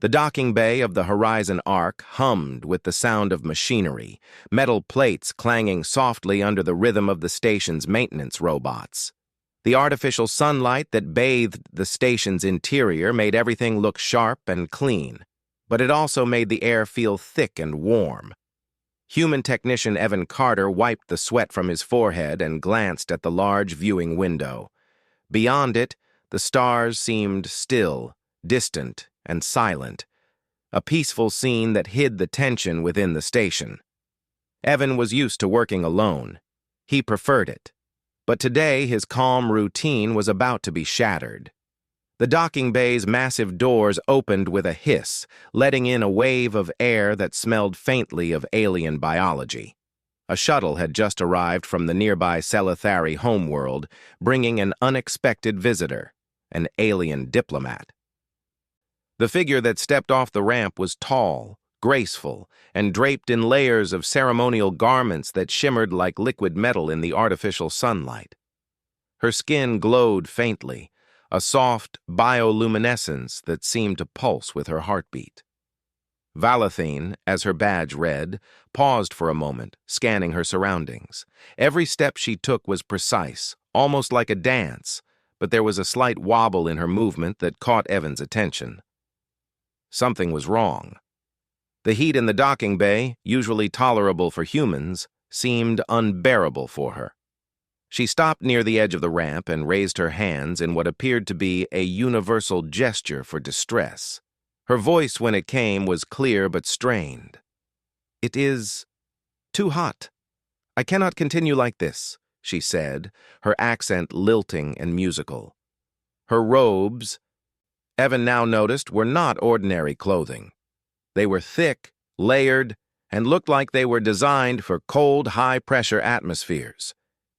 The docking bay of the Horizon Ark hummed with the sound of machinery, metal plates clanging softly under the rhythm of the station's maintenance robots. The artificial sunlight that bathed the station's interior made everything look sharp and clean, but it also made the air feel thick and warm. Human technician Evan Carter wiped the sweat from his forehead and glanced at the large viewing window. Beyond it, the stars seemed still, distant, and silent, a peaceful scene that hid the tension within the station. Evan was used to working alone. He preferred it. But today his calm routine was about to be shattered. The docking bay's massive doors opened with a hiss, letting in a wave of air that smelled faintly of alien biology. A shuttle had just arrived from the nearby Selithari homeworld, bringing an unexpected visitor, an alien diplomat. The figure that stepped off the ramp was tall, graceful, and draped in layers of ceremonial garments that shimmered like liquid metal in the artificial sunlight. Her skin glowed faintly, a soft bioluminescence that seemed to pulse with her heartbeat. Valathine, as her badge read, paused for a moment, scanning her surroundings. Every step she took was precise, almost like a dance, but there was a slight wobble in her movement that caught Evan's attention. Something was wrong. The heat in the docking bay, usually tolerable for humans, seemed unbearable for her. She stopped near the edge of the ramp and raised her hands in what appeared to be a universal gesture for distress. Her voice, when it came, was clear but strained. "It is too hot. I cannot continue like this," she said, her accent lilting and musical. Her robes, Evan now noticed, were not ordinary clothing. They were thick, layered, and looked like they were designed for cold, high-pressure atmospheres.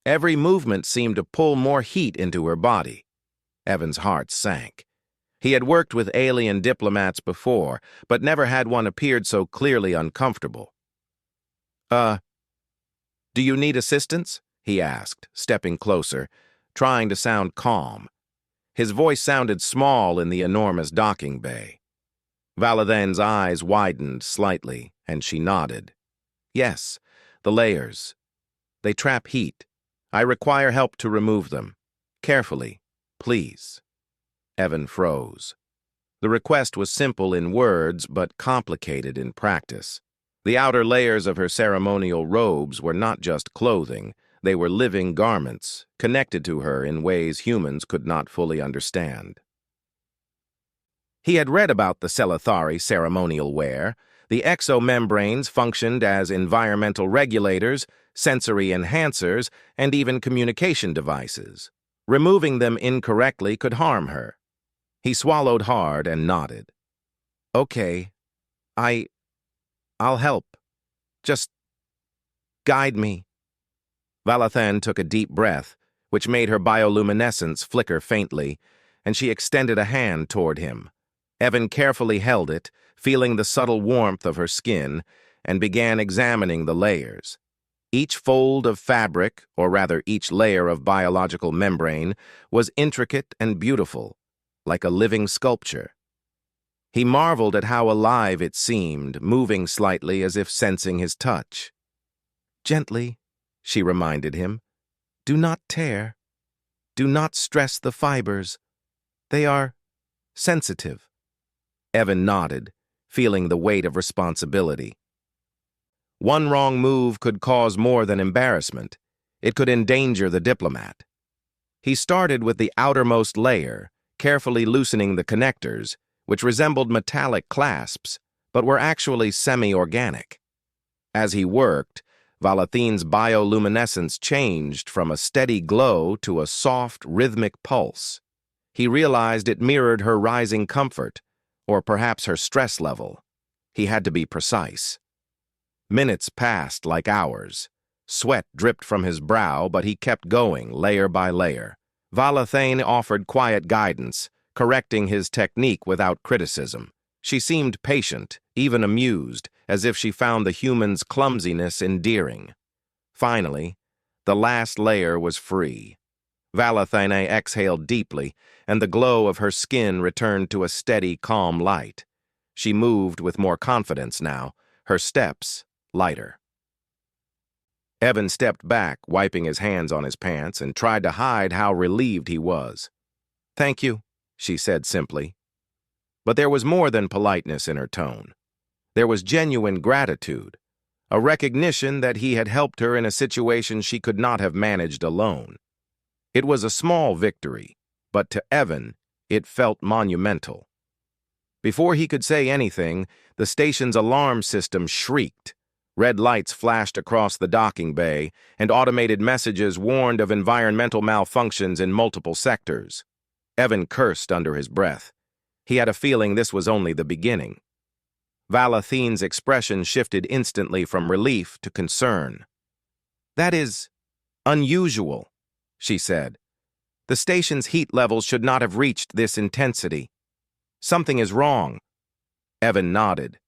Every movement seemed to pull more heat into her body. Evan's heart sank. He had worked with alien diplomats before, but never had one appeared so clearly uncomfortable. Do you need assistance?" he asked, stepping closer, trying to sound calm. His voice sounded small in the enormous docking bay. Valadin's eyes widened slightly, and she nodded. "Yes, the layers. They trap heat. I require help to remove them. Carefully, please." Evan froze. The request was simple in words, but complicated in practice. The outer layers of her ceremonial robes were not just clothing. They were living garments, connected to her in ways humans could not fully understand. He had read about the Selithari ceremonial wear. The exomembranes functioned as environmental regulators, sensory enhancers, and even communication devices. Removing them incorrectly could harm her. He swallowed hard and nodded. "Okay, I'll help. Just guide me." Valathan took a deep breath, which made her bioluminescence flicker faintly, and she extended a hand toward him. Evan carefully held it, feeling the subtle warmth of her skin, and began examining the layers. Each fold of fabric, or rather each layer of biological membrane, was intricate and beautiful, like a living sculpture. He marveled at how alive it seemed, moving slightly as if sensing his touch. "Gently," she reminded him. "Do not tear. Do not stress the fibers. They are sensitive." Evan nodded, feeling the weight of responsibility. One wrong move could cause more than embarrassment. It could endanger the diplomat. He started with the outermost layer, carefully loosening the connectors, which resembled metallic clasps, but were actually semi-organic. As he worked, Valathine's bioluminescence changed from a steady glow to a soft, rhythmic pulse. He realized it mirrored her rising comfort, or perhaps her stress level. He had to be precise. Minutes passed like hours. Sweat dripped from his brow, but he kept going, layer by layer. Valathane offered quiet guidance, correcting his technique without criticism. She seemed patient, even amused, as if she found the human's clumsiness endearing. Finally, the last layer was free. Valathane exhaled deeply, and the glow of her skin returned to a steady, calm light. She moved with more confidence now, her steps lighter. Evan stepped back, wiping his hands on his pants, and tried to hide how relieved he was. "Thank you," she said simply. But there was more than politeness in her tone. There was genuine gratitude, a recognition that he had helped her in a situation she could not have managed alone. It was a small victory, but to Evan, it felt monumental. Before he could say anything, the station's alarm system shrieked. Red lights flashed across the docking bay, and automated messages warned of environmental malfunctions in multiple sectors. Evan cursed under his breath. He had a feeling this was only the beginning. Valathine's expression shifted instantly from relief to concern. "That is unusual," she said. "The station's heat levels should not have reached this intensity. Something is wrong." Evan nodded.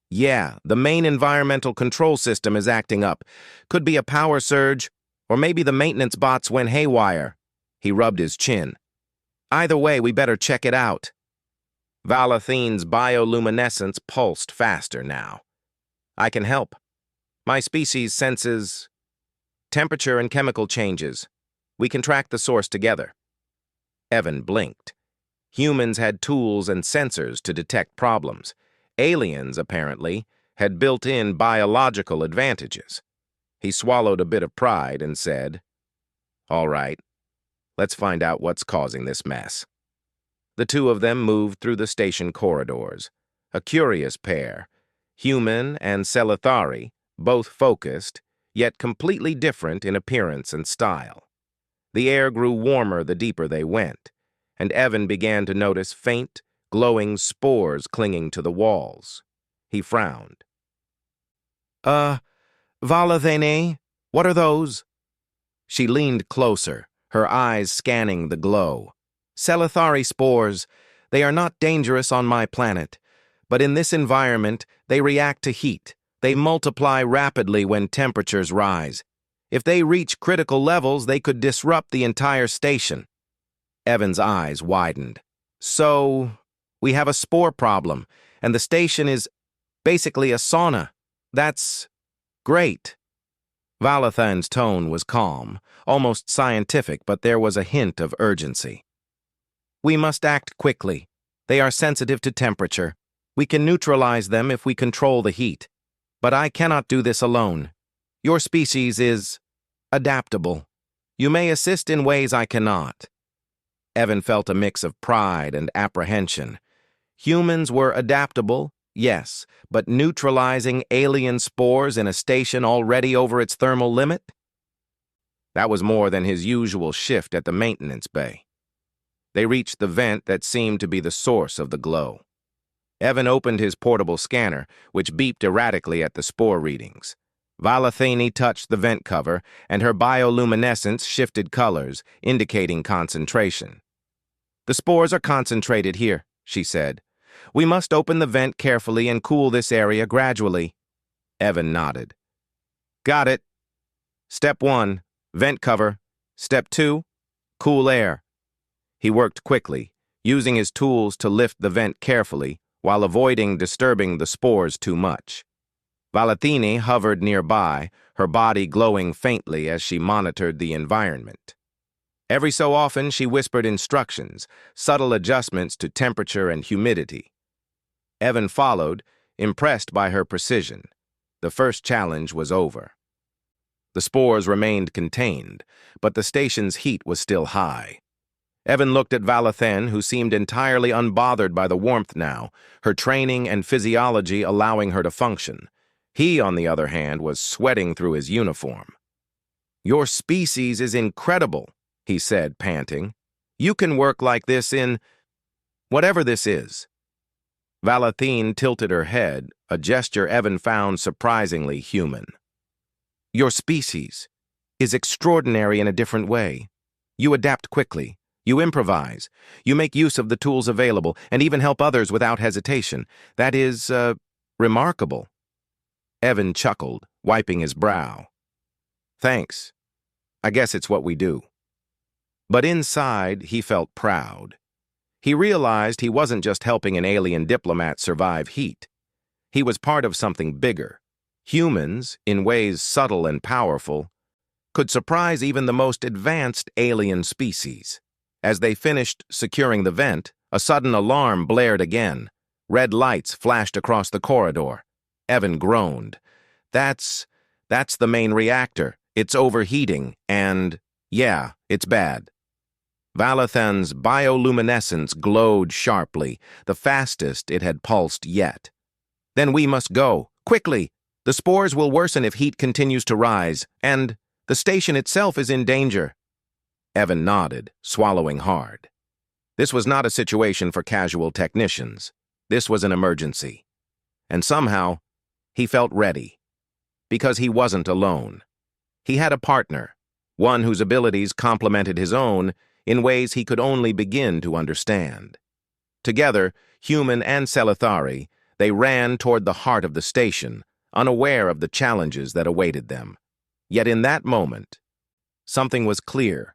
"Yeah, the main environmental control system is acting up. Could be a power surge, or maybe the maintenance bots went haywire." He rubbed his chin. "Either way, we better check it out." Valathine's bioluminescence pulsed faster now. "I can help. My species senses temperature and chemical changes. We can track the source together." Evan blinked. Humans had tools and sensors to detect problems. Aliens, apparently, had built-in biological advantages. He swallowed a bit of pride and said, "All right, let's find out what's causing this mess." The two of them moved through the station corridors. A curious pair, human and Selithari, both focused, yet completely different in appearance and style. The air grew warmer the deeper they went, and Evan began to notice faint, glowing spores clinging to the walls. He frowned. Valathene, what are those?" She leaned closer, her eyes scanning the glow. "Selithari spores. They are not dangerous on my planet, but in this environment, they react to heat. They multiply rapidly when temperatures rise. If they reach critical levels, they could disrupt the entire station." Evan's eyes widened. "So, we have a spore problem, and the station is basically a sauna. That's great." Valathan's tone was calm, almost scientific, but there was a hint of urgency. "We must act quickly. They are sensitive to temperature. We can neutralize them if we control the heat. But I cannot do this alone. Your species is adaptable. You may assist in ways I cannot." Evan felt a mix of pride and apprehension. Humans were adaptable, yes, but neutralizing alien spores in a station already over its thermal limit? That was more than his usual shift at the maintenance bay. They reached the vent that seemed to be the source of the glow. Evan opened his portable scanner, which beeped erratically at the spore readings. Valathene touched the vent cover, and her bioluminescence shifted colors, indicating concentration. "The spores are concentrated here," she said. "We must open the vent carefully and cool this area gradually." Evan nodded. "Got it. Step 1, vent cover. Step 2, cool air." He worked quickly, using his tools to lift the vent carefully while avoiding disturbing the spores too much. Valathene hovered nearby, her body glowing faintly as she monitored the environment. Every so often, she whispered instructions, subtle adjustments to temperature and humidity. Evan followed, impressed by her precision. The first challenge was over. The spores remained contained, but the station's heat was still high. Evan looked at Valathen, who seemed entirely unbothered by the warmth now, her training and physiology allowing her to function. He, on the other hand, was sweating through his uniform. "Your species is incredible," he said, panting. "You can work like this in whatever this is." Valathene tilted her head, a gesture Evan found surprisingly human. "Your species is extraordinary in a different way. You adapt quickly. You improvise. You make use of the tools available and even help others without hesitation. That is, remarkable." Evan chuckled, wiping his brow. "Thanks. I guess it's what we do." But inside, he felt proud. He realized he wasn't just helping an alien diplomat survive heat. He was part of something bigger. Humans, in ways subtle and powerful, could surprise even the most advanced alien species. As they finished securing the vent, a sudden alarm blared again. Red lights flashed across the corridor. Evan groaned. That's the main reactor. It's overheating, and, yeah, it's bad. Valathan's bioluminescence glowed sharply, the fastest it had pulsed yet. Then we must go, quickly. The spores will worsen if heat continues to rise, and the station itself is in danger. Evan nodded, swallowing hard. This was not a situation for casual technicians. This was an emergency. And somehow, he felt ready. Because he wasn't alone. He had a partner, one whose abilities complemented his own in ways he could only begin to understand. Together, human and Selithari, they ran toward the heart of the station, unaware of the challenges that awaited them. Yet in that moment, something was clear.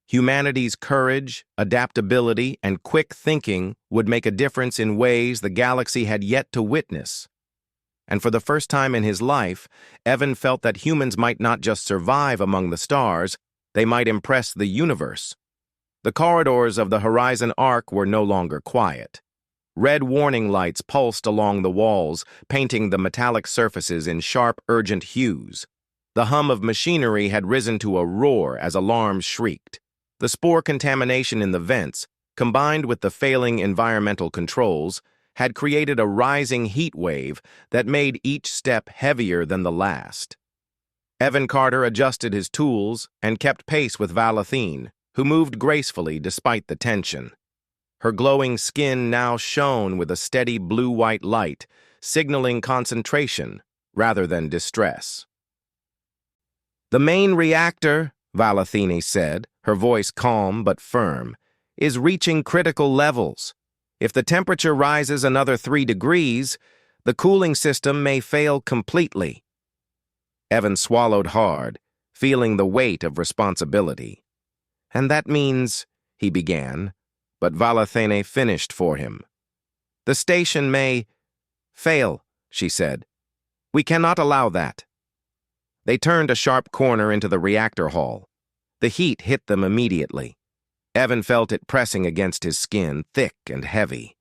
Humanity's courage, adaptability, and quick thinking would make a difference in ways the galaxy had yet to witness. And for the first time in his life, Evan felt that humans might not just survive among the stars, they might impress the universe. The corridors of the Horizon Arc were no longer quiet. Red warning lights pulsed along the walls, painting the metallic surfaces in sharp, urgent hues. The hum of machinery had risen to a roar as alarms shrieked. The spore contamination in the vents, combined with the failing environmental controls, had created a rising heat wave that made each step heavier than the last. Evan Carter adjusted his tools and kept pace with Valathine, who moved gracefully despite the tension. Her glowing skin now shone with a steady blue-white light, signaling concentration rather than distress. "The main reactor," Valathine said, her voice calm but firm, "is reaching critical levels. If the temperature rises another 3 degrees, the cooling system may fail completely." Evan swallowed hard, feeling the weight of responsibility. "And that means," he began, but Valathine finished for him. "The station may fail," she said. "We cannot allow that." They turned a sharp corner into the reactor hall. The heat hit them immediately. Evan felt it pressing against his skin, thick and heavy.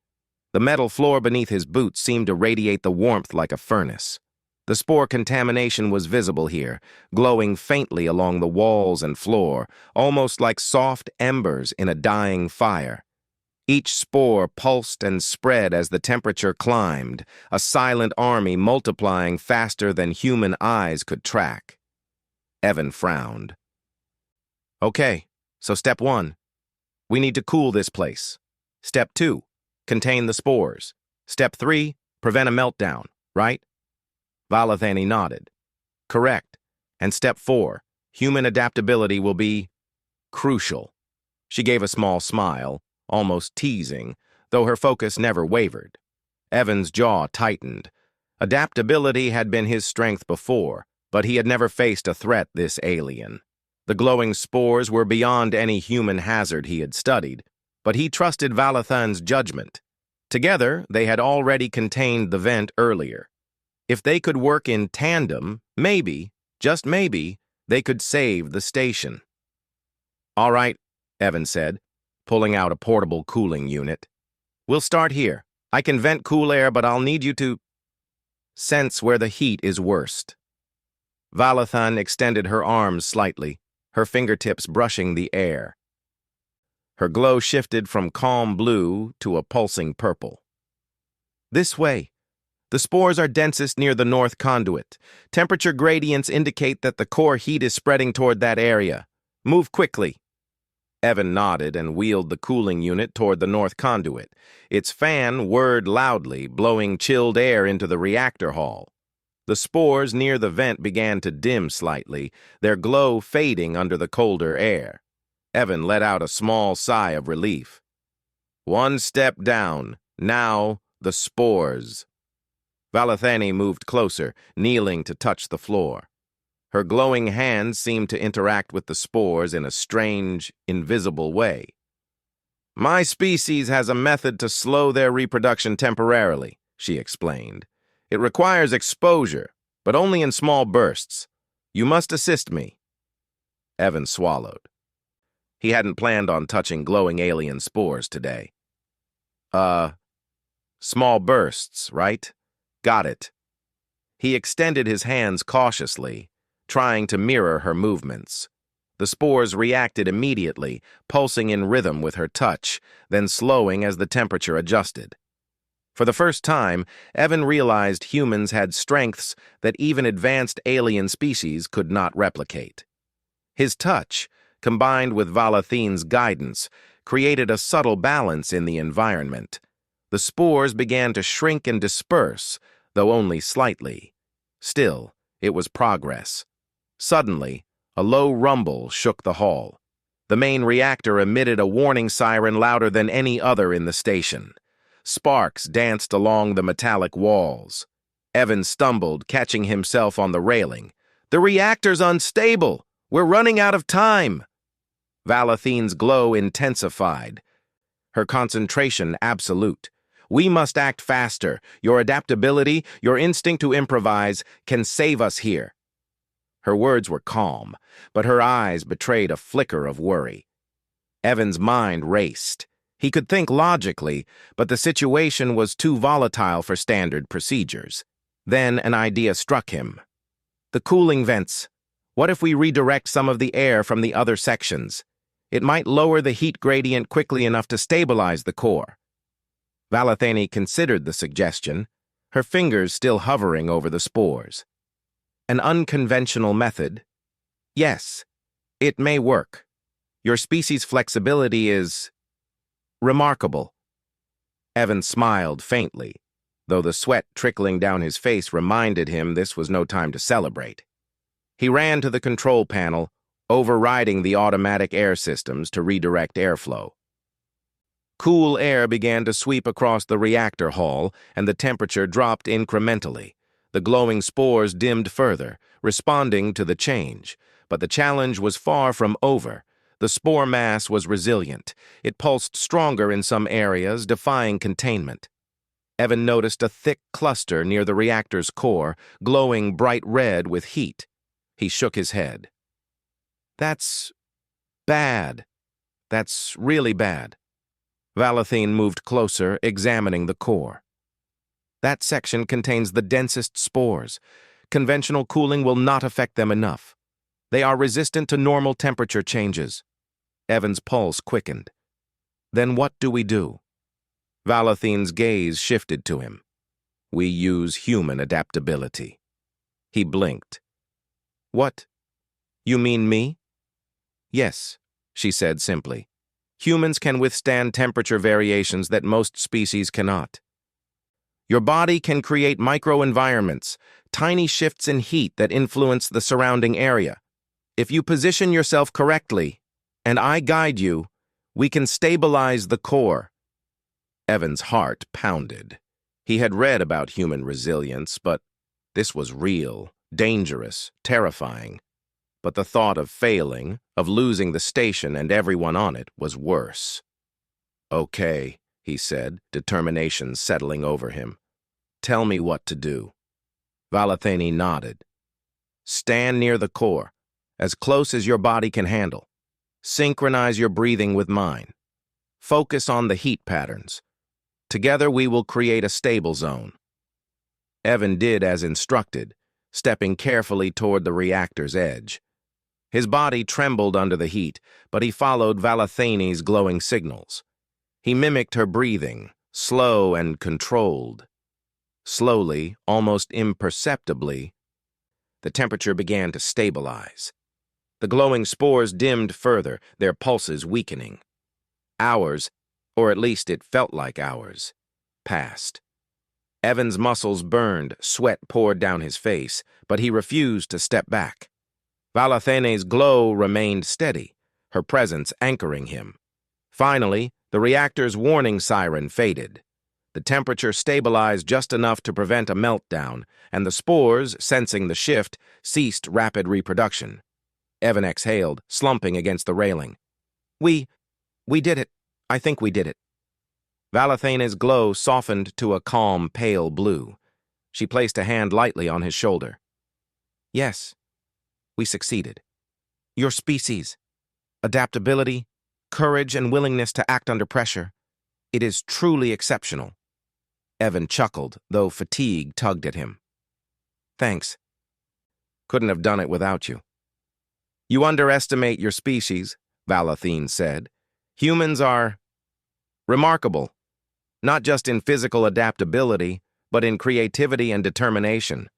The metal floor beneath his boots seemed to radiate the warmth like a furnace. The spore contamination was visible here, glowing faintly along the walls and floor, almost like soft embers in a dying fire. Each spore pulsed and spread as the temperature climbed, a silent army multiplying faster than human eyes could track. Evan frowned. "Okay, so step 1. We need to cool this place. Step 2, contain the spores. Step 3, prevent a meltdown, right?" Valathane nodded. "Correct. And step 4, human adaptability will be crucial." She gave a small smile, almost teasing, though her focus never wavered. Evan's jaw tightened. Adaptability had been his strength before, but he had never faced a threat this alien. The glowing spores were beyond any human hazard he had studied, but he trusted Valathan's judgment. Together, they had already contained the vent earlier. If they could work in tandem, maybe, just maybe, they could save the station. "All right," Evan said, pulling out a portable cooling unit. "We'll start here. I can vent cool air, but I'll need you to sense where the heat is worst." Valathan extended her arms slightly, her fingertips brushing the air. Her glow shifted from calm blue to a pulsing purple. "This way. The spores are densest near the north conduit. Temperature gradients indicate that the core heat is spreading toward that area. Move quickly." Evan nodded and wheeled the cooling unit toward the north conduit. Its fan whirred loudly, blowing chilled air into the reactor hall. The spores near the vent began to dim slightly, their glow fading under the colder air. Evan let out a small sigh of relief. One step down. Now, the spores. Valathane moved closer, kneeling to touch the floor. Her glowing hands seemed to interact with the spores in a strange, invisible way. My species has a method to slow their reproduction temporarily, she explained. It requires exposure, but only in small bursts. You must assist me. Evan swallowed. He hadn't planned on touching glowing alien spores today. Small bursts, right? Got it. He extended his hands cautiously, trying to mirror her movements. The spores reacted immediately, pulsing in rhythm with her touch, then slowing as the temperature adjusted. For the first time, Evan realized humans had strengths that even advanced alien species could not replicate. His touch, combined with Valathine's guidance, created a subtle balance in the environment. The spores began to shrink and disperse, though only slightly. Still, it was progress. Suddenly, a low rumble shook the hall. The main reactor emitted a warning siren louder than any other in the station. Sparks danced along the metallic walls. Evan stumbled, catching himself on the railing. "The reactor's unstable! We're running out of time!" Valathine's glow intensified, her concentration absolute. "We must act faster. Your adaptability, your instinct to improvise, can save us here." Her words were calm, but her eyes betrayed a flicker of worry. Evan's mind raced. He could think logically, but the situation was too volatile for standard procedures. Then an idea struck him. "The cooling vents. What if we redirect some of the air from the other sections? It might lower the heat gradient quickly enough to stabilize the core." Valathane considered the suggestion, her fingers still hovering over the spores. "An unconventional method? Yes, it may work. Your species' flexibility is remarkable." Evan smiled faintly, though the sweat trickling down his face reminded him this was no time to celebrate. He ran to the control panel, overriding the automatic air systems to redirect airflow. Cool air began to sweep across the reactor hall, and the temperature dropped incrementally. The glowing spores dimmed further, responding to the change. But the challenge was far from over. The spore mass was resilient. It pulsed stronger in some areas, defying containment. Evan noticed a thick cluster near the reactor's core, glowing bright red with heat. He shook his head. "That's bad. That's really bad." Valathine moved closer, examining the core. "That section contains the densest spores. Conventional cooling will not affect them enough. They are resistant to normal temperature changes." Evan's pulse quickened. "Then what do we do?" Valathine's gaze shifted to him. "We use human adaptability." He blinked. "What? You mean me?" "Yes," she said simply. "Humans can withstand temperature variations that most species cannot. Your body can create microenvironments, tiny shifts in heat that influence the surrounding area. If you position yourself correctly, and I guide you, we can stabilize the core." Evan's heart pounded. He had read about human resilience, but this was real, dangerous, terrifying. But the thought of failing, of losing the station and everyone on it, was worse. "Okay," he said, determination settling over him. "Tell me what to do." Valathane nodded. "Stand near the core, as close as your body can handle. Synchronize your breathing with mine. Focus on the heat patterns. Together we will create a stable zone." Evan did as instructed, stepping carefully toward the reactor's edge. His body trembled under the heat, but he followed Valathane's glowing signals. He mimicked her breathing, slow and controlled. Slowly, almost imperceptibly, the temperature began to stabilize. The glowing spores dimmed further, their pulses weakening. Hours, or at least it felt like hours, passed. Evan's muscles burned, sweat poured down his face, but he refused to step back. Valathane's glow remained steady, her presence anchoring him. Finally, the reactor's warning siren faded. The temperature stabilized just enough to prevent a meltdown, and the spores, sensing the shift, ceased rapid reproduction. Evan exhaled, slumping against the railing. We did it. I think we did it. Valathena's glow softened to a calm, pale blue. She placed a hand lightly on his shoulder. Yes, we succeeded. Your species, adaptability, courage, and willingness to act under pressure. It is truly exceptional. Evan chuckled, though fatigue tugged at him. Thanks. Couldn't have done it without you. You underestimate your species, Valathene said. Humans are remarkable, not just in physical adaptability, but in creativity and determination.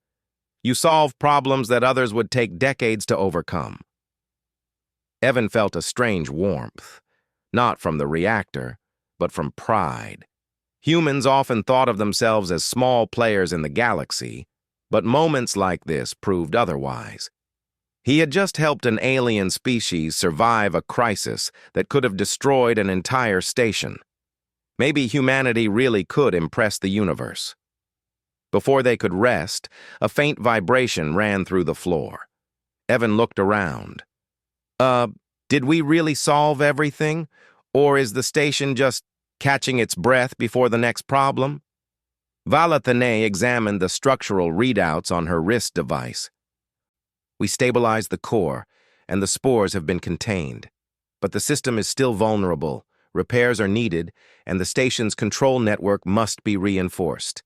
You solve problems that others would take decades to overcome. Evan felt a strange warmth, not from the reactor, but from pride. Humans often thought of themselves as small players in the galaxy, but moments like this proved otherwise. He had just helped an alien species survive a crisis that could have destroyed an entire station. Maybe humanity really could impress the universe. Before they could rest, a faint vibration ran through the floor. Evan looked around. Did we really solve everything? Or is the station just catching its breath before the next problem? Valathene examined the structural readouts on her wrist device. We stabilized the core, and the spores have been contained. But the system is still vulnerable, repairs are needed, and the station's control network must be reinforced.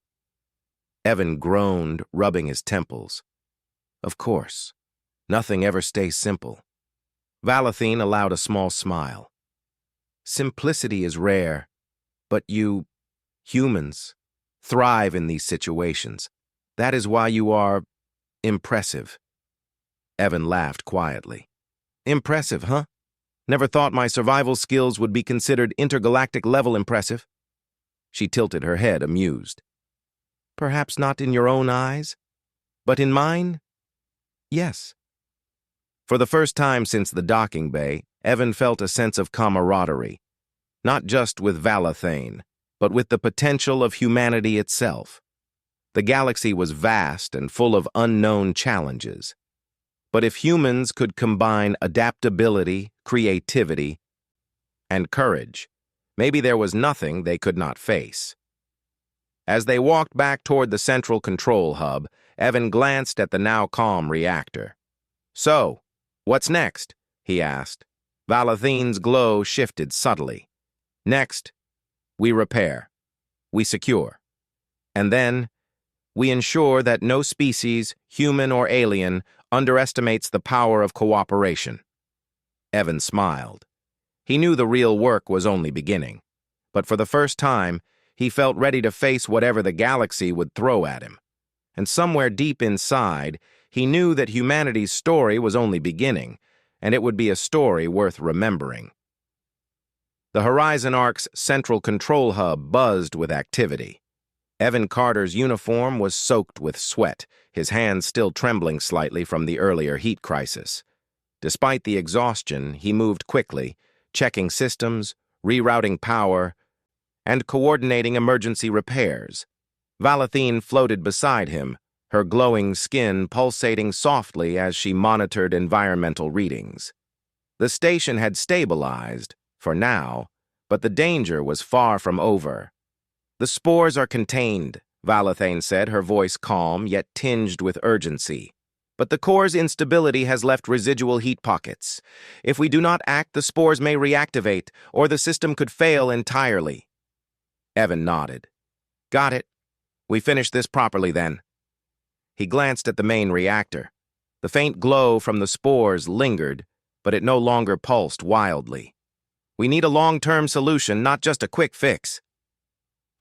Evan groaned, rubbing his temples. Of course, nothing ever stays simple. Valathene allowed a small smile. Simplicity is rare, but you, humans, thrive in these situations. That is why you are impressive. Evan laughed quietly. Impressive, huh? Never thought my survival skills would be considered intergalactic-level impressive. She tilted her head, amused. Perhaps not in your own eyes, but in mine, yes. For the first time since the docking bay, Evan felt a sense of camaraderie, not just with Valathene, but with the potential of humanity itself. The galaxy was vast and full of unknown challenges. But if humans could combine adaptability, creativity, and courage, maybe there was nothing they could not face. As they walked back toward the central control hub, Evan glanced at the now calm reactor. So, what's next? He asked. Valathene's glow shifted subtly. Next, we repair. We secure. And then, we ensure that no species, human or alien, underestimates the power of cooperation. Evan smiled. He knew the real work was only beginning, but for the first time, he felt ready to face whatever the galaxy would throw at him. And somewhere deep inside, he knew that humanity's story was only beginning, and it would be a story worth remembering. The Horizon Arc's central control hub buzzed with activity. Evan Carter's uniform was soaked with sweat, his hands still trembling slightly from the earlier heat crisis. Despite the exhaustion, he moved quickly, checking systems, rerouting power, and coordinating emergency repairs. Valathene floated beside him, her glowing skin pulsating softly as she monitored environmental readings. The station had stabilized, for now, but the danger was far from over. The spores are contained, Valathene said, her voice calm yet tinged with urgency. But the core's instability has left residual heat pockets. If we do not act, the spores may reactivate, or the system could fail entirely. Evan nodded. Got it. We finished this properly then. He glanced at the main reactor. The faint glow from the spores lingered, but it no longer pulsed wildly. We need a long-term solution, not just a quick fix.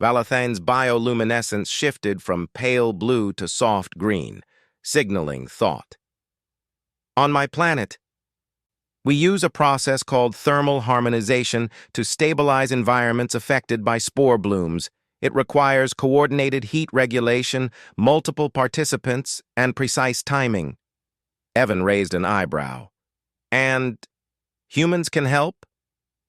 Valathene's bioluminescence shifted from pale blue to soft green, signaling thought. On my planet, we use a process called thermal harmonization to stabilize environments affected by spore blooms. It requires coordinated heat regulation, multiple participants, and precise timing. Evan raised an eyebrow. And humans can help?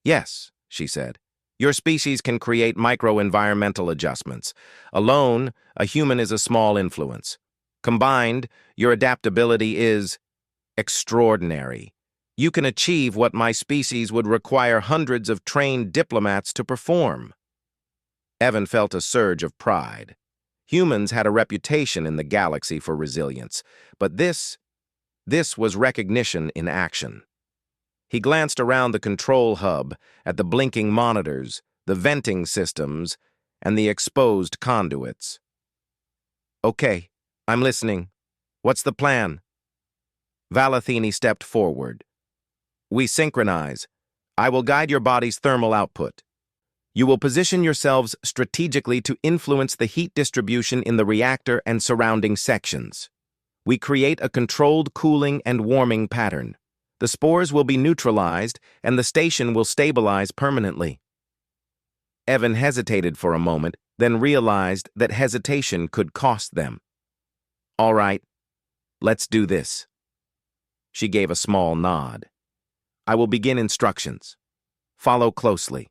Yes, she said. Your species can create micro-environmental adjustments. Alone, a human is a small influence. Combined, your adaptability is extraordinary. You can achieve what my species would require hundreds of trained diplomats to perform." Evan felt a surge of pride. Humans had a reputation in the galaxy for resilience, but this was recognition in action. He glanced around the control hub, at the blinking monitors, the venting systems, and the exposed conduits. "Okay, I'm listening. What's the plan?" Valathini stepped forward. "We synchronize. I will guide your body's thermal output. You will position yourselves strategically to influence the heat distribution in the reactor and surrounding sections. We create a controlled cooling and warming pattern. The spores will be neutralized, and the station will stabilize permanently." Evan hesitated for a moment, then realized that hesitation could cost them. "All right, let's do this." She gave a small nod. "I will begin instructions. Follow closely."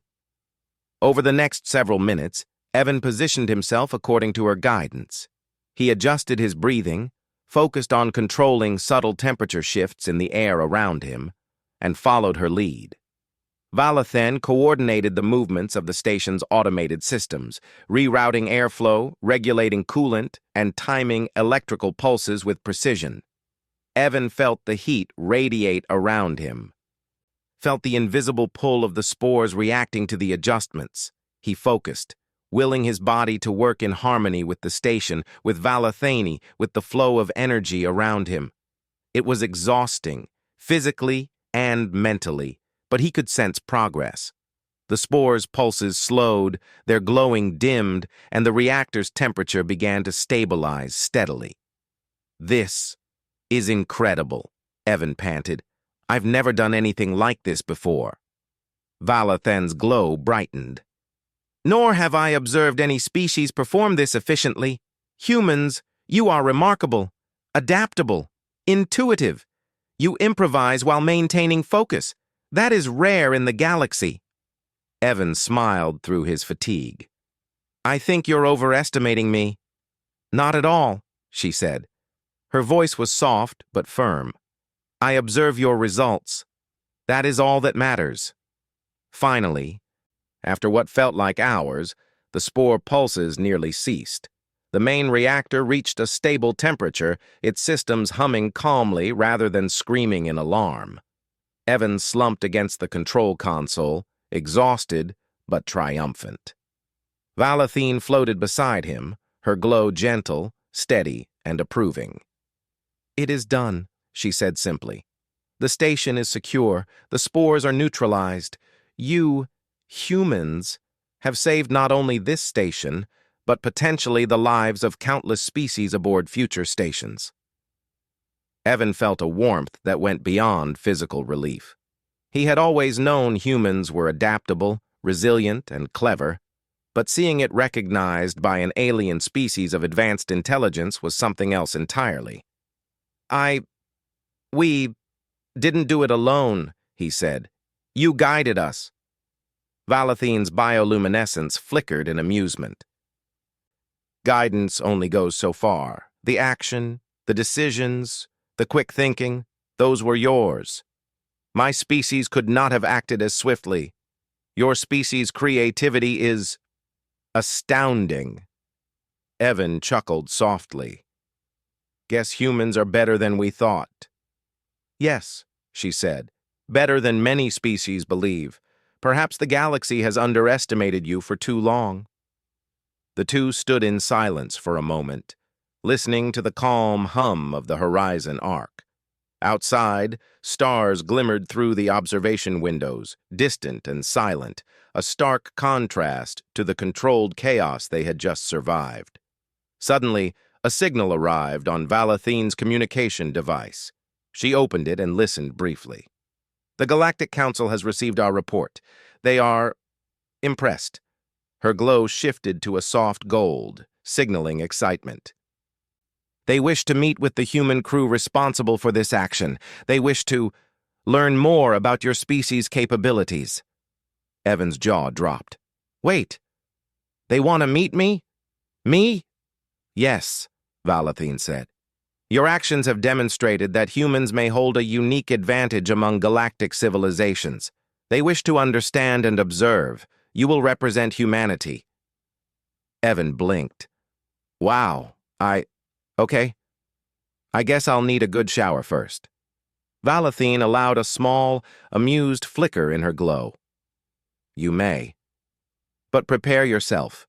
Over the next several minutes, Evan positioned himself according to her guidance. He adjusted his breathing, focused on controlling subtle temperature shifts in the air around him, and followed her lead. Vala then coordinated the movements of the station's automated systems, rerouting airflow, regulating coolant, and timing electrical pulses with precision. Evan felt the heat radiate around him, felt the invisible pull of the spores reacting to the adjustments. He focused, willing his body to work in harmony with the station, with Valathani, with the flow of energy around him. It was exhausting, physically and mentally, but he could sense progress. The spores' pulses slowed, their glowing dimmed, and the reactor's temperature began to stabilize steadily. "This is incredible," Evan panted. "I've never done anything like this before." Valathan's glow brightened. "Nor have I observed any species perform this efficiently. Humans, you are remarkable, adaptable, intuitive. You improvise while maintaining focus. That is rare in the galaxy." Evan smiled through his fatigue. "I think you're overestimating me." "Not at all," she said. Her voice was soft but firm. "I observe your results. That is all that matters." Finally, after what felt like hours, the spore pulses nearly ceased. The main reactor reached a stable temperature, its systems humming calmly rather than screaming in alarm. Evan slumped against the control console, exhausted but triumphant. Valathine floated beside him, her glow gentle, steady, and approving. "It is done," she said simply. "The station is secure. The spores are neutralized. You, humans, have saved not only this station, but potentially the lives of countless species aboard future stations." Evan felt a warmth that went beyond physical relief. He had always known humans were adaptable, resilient, and clever, but seeing it recognized by an alien species of advanced intelligence was something else entirely. We didn't do it alone," he said. "You guided us." Valathine's bioluminescence flickered in amusement. "Guidance only goes so far. The action, the decisions, the quick thinking, those were yours. My species could not have acted as swiftly. Your species' creativity is astounding." Evan chuckled softly. "Guess humans are better than we thought." "Yes," she said, "better than many species believe. Perhaps the galaxy has underestimated you for too long." The two stood in silence for a moment, listening to the calm hum of the horizon arc. Outside, stars glimmered through the observation windows, distant and silent, a stark contrast to the controlled chaos they had just survived. Suddenly, a signal arrived on Valathine's communication device. She opened it and listened briefly. "The Galactic Council has received our report. They are impressed." Her glow shifted to a soft gold, signaling excitement. "They wish to meet with the human crew responsible for this action. They wish to learn more about your species' capabilities." Evan's jaw dropped. "Wait. They want to meet me? Me?" "Yes," Valathine said. Your actions have demonstrated that humans may hold a unique advantage among galactic civilizations. They wish to understand and observe. You will represent humanity." Evan blinked. "Wow, okay. I guess I'll need a good shower first." Valathine allowed a small, amused flicker in her glow. "You may. But prepare yourself.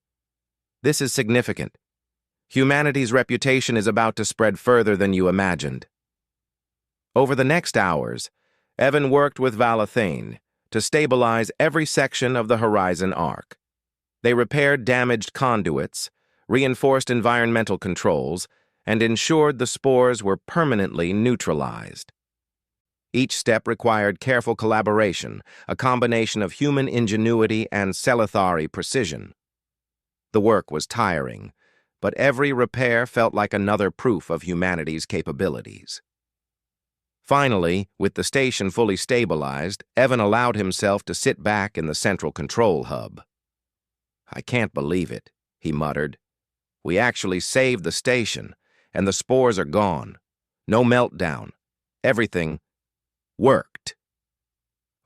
This is significant. Humanity's reputation is about to spread further than you imagined." Over the next hours, Evan worked with Valathine to stabilize every section of the Horizon Arc. They repaired damaged conduits, reinforced environmental controls, and ensured the spores were permanently neutralized. Each step required careful collaboration, a combination of human ingenuity and scifistory precision. The work was tiring, but every repair felt like another proof of humanity's capabilities. Finally, with the station fully stabilized, Evan allowed himself to sit back in the central control hub. "I can't believe it," he muttered. "We actually saved the station, and the spores are gone. No meltdown. Everything worked."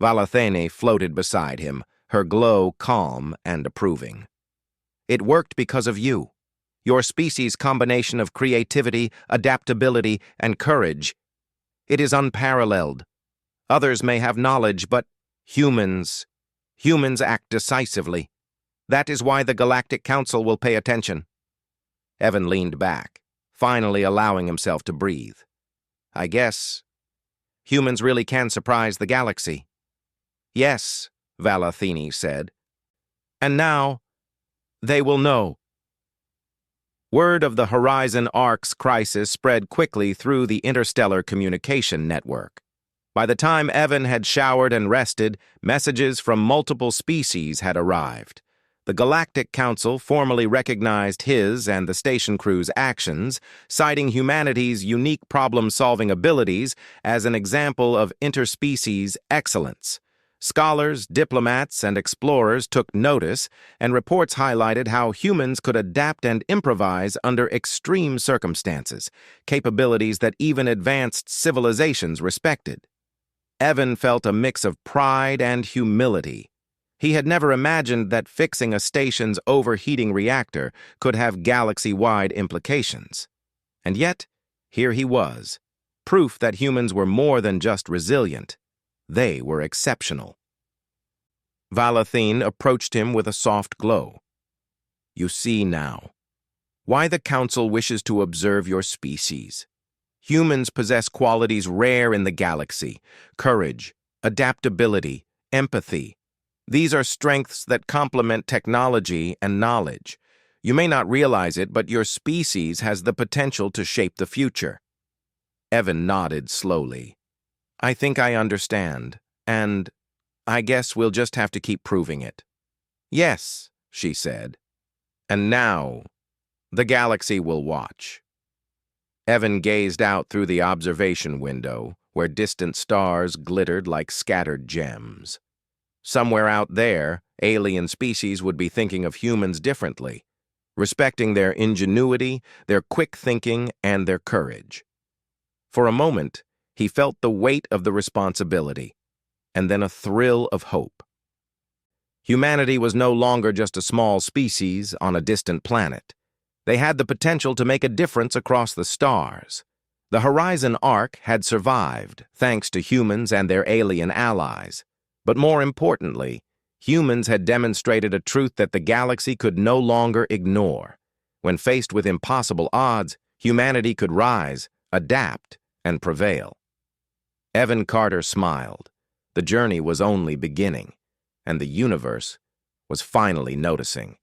Valathine floated beside him, her glow calm and approving. "It worked because of you. Your species' combination of creativity, adaptability, and courage. It is unparalleled. Others may have knowledge, but humans act decisively. That is why the Galactic Council will pay attention." Evan leaned back, finally allowing himself to breathe. "I guess humans really can surprise the galaxy." "Yes," Valathine said. "And now they will know." Word of the Horizon Arc's crisis spread quickly through the interstellar communication network. By the time Evan had showered and rested, messages from multiple species had arrived. The Galactic Council formally recognized his and the station crew's actions, citing humanity's unique problem-solving abilities as an example of interspecies excellence. Scholars, diplomats, and explorers took notice, and reports highlighted how humans could adapt and improvise under extreme circumstances, capabilities that even advanced civilizations respected. Evan felt a mix of pride and humility. He had never imagined that fixing a station's overheating reactor could have galaxy-wide implications. And yet, here he was, proof that humans were more than just resilient. They were exceptional. Valathine approached him with a soft glow. "You see now why the Council wishes to observe your species. Humans possess qualities rare in the galaxy: courage, adaptability, empathy. These are strengths that complement technology and knowledge. You may not realize it, but your species has the potential to shape the future." Evan nodded slowly. "I think I understand, and I guess we'll just have to keep proving it." "Yes," she said. "And now, the galaxy will watch." Evan gazed out through the observation window, where distant stars glittered like scattered gems. Somewhere out there, alien species would be thinking of humans differently, respecting their ingenuity, their quick thinking, and their courage. For a moment, he felt the weight of the responsibility, and then a thrill of hope. Humanity was no longer just a small species on a distant planet. They had the potential to make a difference across the stars. The Horizon Arc had survived, thanks to humans and their alien allies. But more importantly, humans had demonstrated a truth that the galaxy could no longer ignore. When faced with impossible odds, humanity could rise, adapt, and prevail. Evan Carter smiled. The journey was only beginning, and the universe was finally noticing.